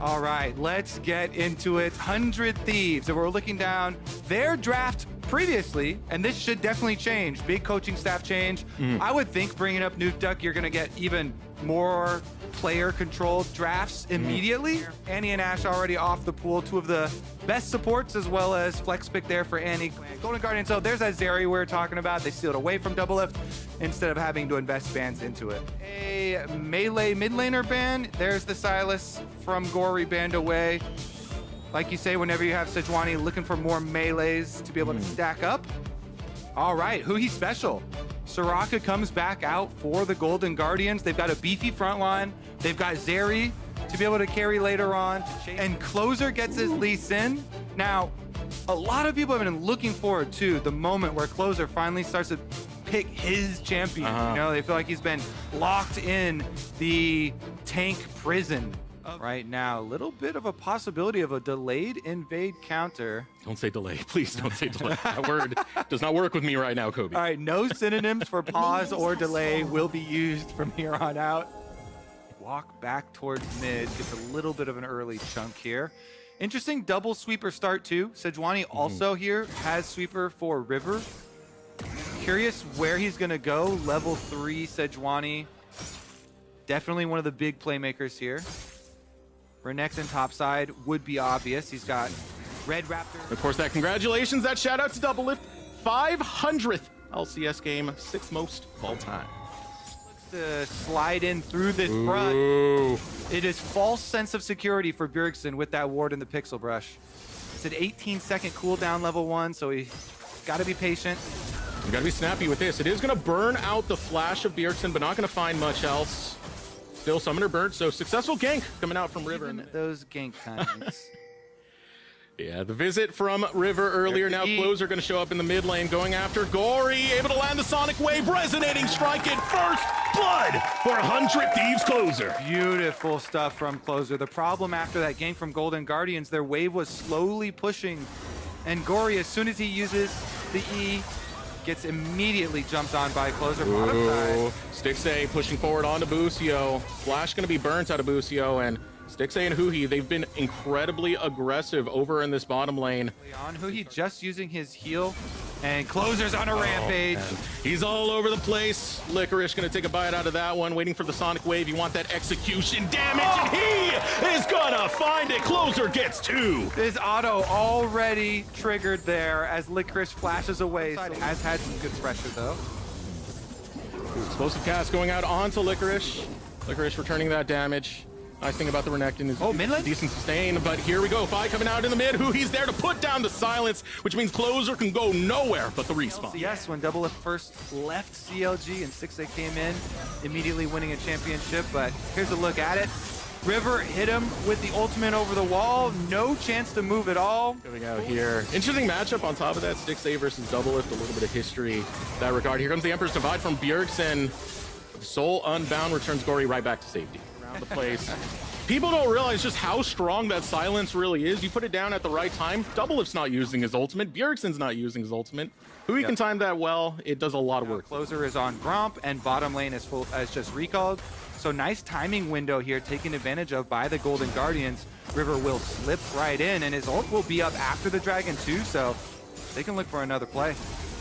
All right, let's get into it. 100 Thieves, and we're looking down their draft previously, and this should definitely change. Big coaching staff change. I would think bringing up Nuke Duck, you're going to get even more player-controlled drafts immediately. Annie and Ash already off the pool, two of the best supports, as well as flex pick there for Annie. Golden Guardians, so there's that Zeri we were talking about. They steal it away from Double Lift instead of having to invest bans into it. A melee mid laner ban. There's the Silas from Gory banned away. Like you say, whenever you have Sejuani looking for more melees to be able to stack up. All right, Huhi special. Soraka comes back out for the Golden Guardians. They've got a beefy front line. They've got Zeri to be able to carry later on. And Closer gets his Lee Sin. Now, a lot of people have been looking forward to the moment where Closer finally starts to pick his champion. You know, they feel like he's been locked in the tank prison. Right now, a little bit of a possibility of a delayed invade counter. Don't say delay, please don't say delay. That word does not work with me right now, Kobe. All right, no synonyms for pause or delay will be used from here on out. Walk back towards mid, gets a little bit of an early chunk here. Interesting double sweeper start too. Sejuani also here has sweeper for River. Curious where he's gonna go. Level 3 Sejuani. Definitely one of the big playmakers here. Renekton topside would be obvious. He's got Red Raptor. Of course, that congratulations, that shout out to Double Lift. 500th LCS game, 6th most of all time. Looks to slide in through this brush. It is false sense of security for Bjergsen with that ward in the pixel brush. It's an 18-second cooldown level 1, so he got to be patient. You got to be snappy with this. It is going to burn out the flash of Bjergsen, but not going to find much else. Still Summoner burnt, so successful gank coming out from River. Even those gank times. Yeah, the visit from River earlier. Now Closer going to show up in the mid lane, going after Gory, able to land the Sonic Wave, resonating strike in first blood for 100 Thieves Closer. Beautiful stuff from Closer. The problem after that gank from Golden Guardians, their wave was slowly pushing, and Gory, as soon as he uses the E, gets immediately jumped on by Closer. Bottom side. Stixxay pushing forward onto Busio. Flash going to be burnt out of Busio, and Stixxay and Huhi, they've been incredibly aggressive over in this bottom lane. On Huhi just using his heal, and Closer's on a rampage. He's all over the place. Licorice going to take a bite out of that one, waiting for the Sonic Wave. You want that execution damage, and he is going to find it. Closer gets 2. This auto already triggered there as Licorice flashes away. Has had some good pressure though. Explosive cast going out onto Licorice. Licorice returning that damage. Nice thing about the Renekton is mid lane? Decent sustain, but here we go. Fi coming out in the mid. He's there to put down the silence, which means Closer can go nowhere but the respawn. Yes, when Double Lift first left CLG and Stixxay came in, immediately winning a championship, but here's a look at it. River hit him with the ultimate over the wall. No chance to move at all. Going out here. Interesting matchup on top of that. Stixxay versus Double Lift. A little bit of history in that regard. Here comes the Emperor's Divide from Bjergsen. Soul Unbound returns Gory right back to safety. Around the place. People don't realize just how strong that silence really is. You put it down at the right time. Double Lift's not using his ultimate. Bjergsen's not using his ultimate. Who can time that well, it does a lot of work. Closer is on Gromp, and bottom lane is just recalled. So nice timing window here, taken advantage of by the Golden Guardians. River will slip right in, and his ult will be up after the Dragon too, so they can look for another play.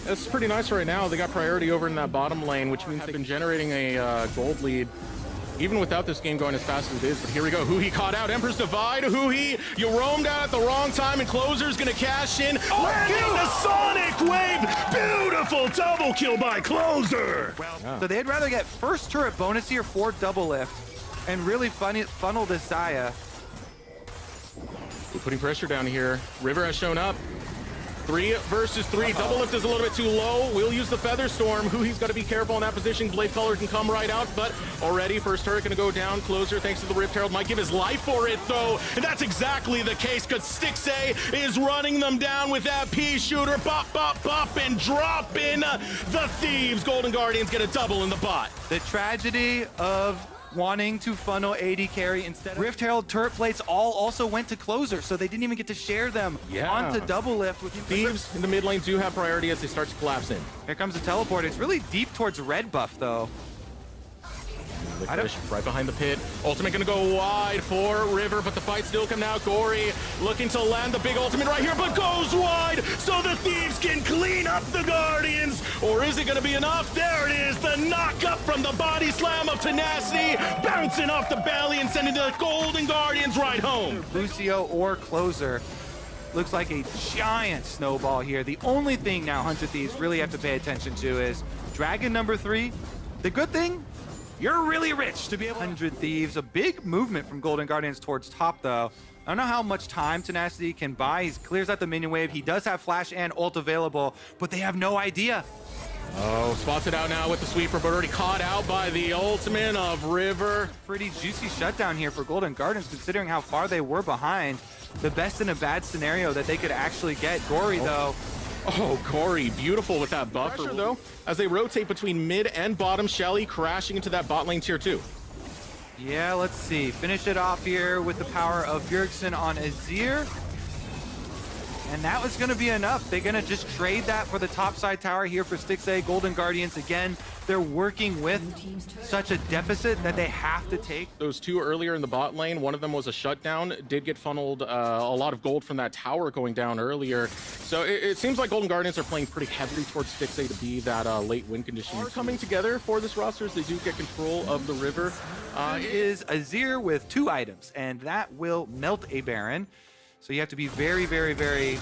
That's pretty nice right now. They got priority over in that bottom lane, which means they've been generating a gold lead, even without this game going as fast as it is. But here we go. Huhi caught out. Emperor's Divide. Huhi, you roamed out at the wrong time, and Closer's going to cash in. Landing the Sonic Wave. Beautiful double kill by Closer. So they'd rather get first turret bonus here for Double Lift and really funnel this Xayah. We're putting pressure down here. River has shown up. 3 versus 3. Double Lift is a little bit too low. We'll use the Feather Storm. Huhi's got to be careful in that position. Blade Color can come right out, but already first turret going to go down. Closer, thanks to the Rift Herald, might give his life for it, though. And that's exactly the case, because Stixxay is running them down with that pea shooter. Bop, bop, bop, and drop in. The Thieves Golden Guardians get a double in the bot. The tragedy of wanting to funnel AD carry instead of Rift Herald turret plates also went to Closer, so they didn't even get to share them onto Double Lift. With Thieves in the mid lane do have priority as they start to collapse in. Here comes the teleport. It's really deep towards red buff though. Licorice right behind the pit. Ultimate gonna go wide for River, but the fight still coming out. Gory looking to land the big ultimate right here, but goes wide so the Thieves can clean up the Guardians. Or is it gonna be enough? There it is, the knock up from the body slam of Tenacity, bouncing off the belly and sending the Golden Guardians right home. Lucio or Closer. Looks like a giant snowball here. The only thing now 100 Thieves really have to pay attention to is Dragon number 3. The good thing, you're really rich to be able 100 Thieves. A big movement from Golden Guardians towards top, though. I don't know how much time Tenacity can buy. He clears out the minion wave. He does have flash and ult available, but they have no idea. Oh, spots it out now with the sweeper, but already caught out by the ultimate of River. Pretty juicy shutdown here for Golden Guardians, considering how far they were behind. The best in a bad scenario that they could actually get. Gory, though. Oh, Corey, beautiful with that buffer, though. As they rotate between mid and bottom, Shelly crashing into that bot lane tier 2. Yeah, let's see. Finish it off here with the power of Bjergsen on Azir. And that was going to be enough. They're going to just trade that for the topside tower here for Stixxay. Golden Guardians, again, they're working with such a deficit that they have to take. Those two earlier in the bot lane, one of them was a shutdown. Did get funneled a lot of gold from that tower going down earlier. So it seems like Golden Guardians are playing pretty heavily towards Stixxay to be that late win condition. Are coming together for this roster as they do get control of the river. Is Azir with 2 items, and that will melt a Baron. So you have to be very, very, very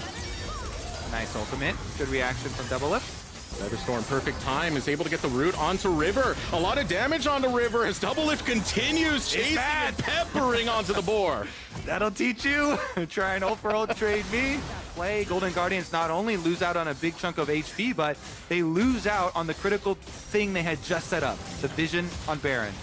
nice ultimate. Good reaction from Double Lift. Featherstorm, perfect time, is able to get the root onto River. A lot of damage onto River as Double Lift continues chasing and peppering onto the boar. That'll teach you. Try and ult for ult trade me. Play Golden Guardians not only lose out on a big chunk of HP, but they lose out on the critical thing they had just set up, the vision on Baron.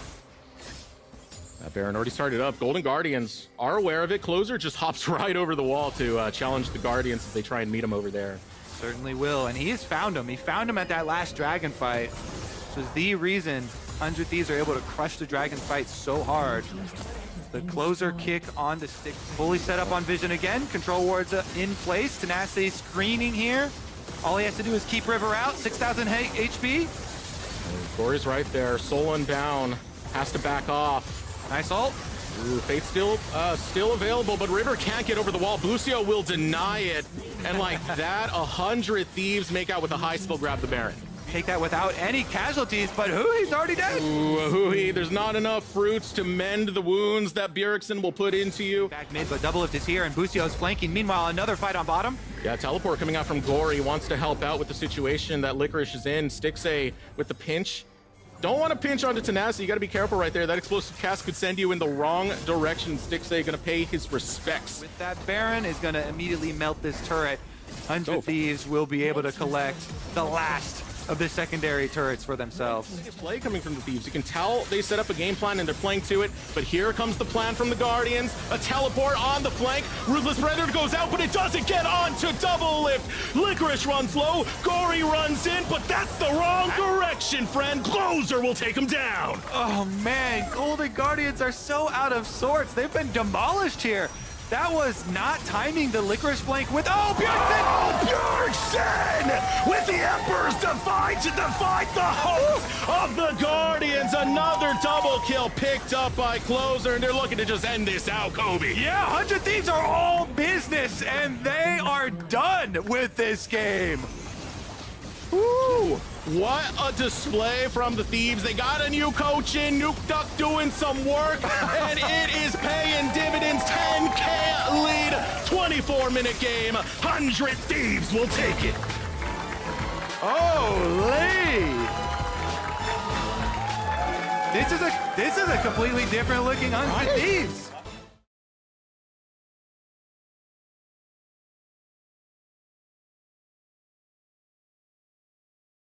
That Baron already started up. Golden Guardians are aware of it. Closer just hops right over the wall to challenge the Guardians as they try and meet him over there. Certainly will, and he has found him. He found him at that last dragon fight, which is the reason 100 Thieves are able to crush the dragon fight so hard. The Closer kick on the stick, fully set up on Vision again. Control wards in place. Tenacity screening here. All he has to do is keep River out. 6,000 HP. Gory's right there. Solon down. Has to back off. Nice ult. Ooh, Fate's still available, but River can't get over the wall. Lucio will deny it. And like that, 100 Thieves make out with a high skill grab the Baron. Take that without any casualties, but Hui's already dead. Ooh, Hui, there's not enough fruits to mend the wounds that Bjergsen will put into you. Back mid, but Double Lift is here, and Bucio's flanking. Meanwhile, another fight on bottom. Yeah, teleport coming out from Gory, wants to help out with the situation that Licorice is in. Stixxay with the pinch. Don't want to pinch onto Tenacity. You got to be careful right there. That explosive cast could send you in the wrong direction. Stixxay going to pay his respects. With that Baron is going to immediately melt this turret. 100 Thieves will be able to collect the last of the secondary turrets for themselves. Play coming from the Thieves. You can tell they set up a game plan and they're playing to it, but here comes the plan from the Guardians. A teleport on the flank. Ruthless Predator goes out, but it doesn't get onto Double Lift. Licorice runs low. Gory runs in, but that's the wrong direction, friend. Closer will take him down. Oh man, Golden Guardians are so out of sorts. They've been demolished here. That was not timing the Licorice flank with, oh, Bjergsen! Oh, Bjergsen! With the Emperor's Divide to divide the hopes of the Guardians. Another double kill picked up by Closer, and they're looking to just end this out, Kobe. Yeah, 100 Thieves are all business, and they are done with this game. Ooh, what a display from the Thieves. They got a new coach in, Nuke Duck doing some work, and it is paying dividends. 10K lead, 24-minute game. 100 Thieves will take it. Holy! This is a completely different looking 100 Thieves.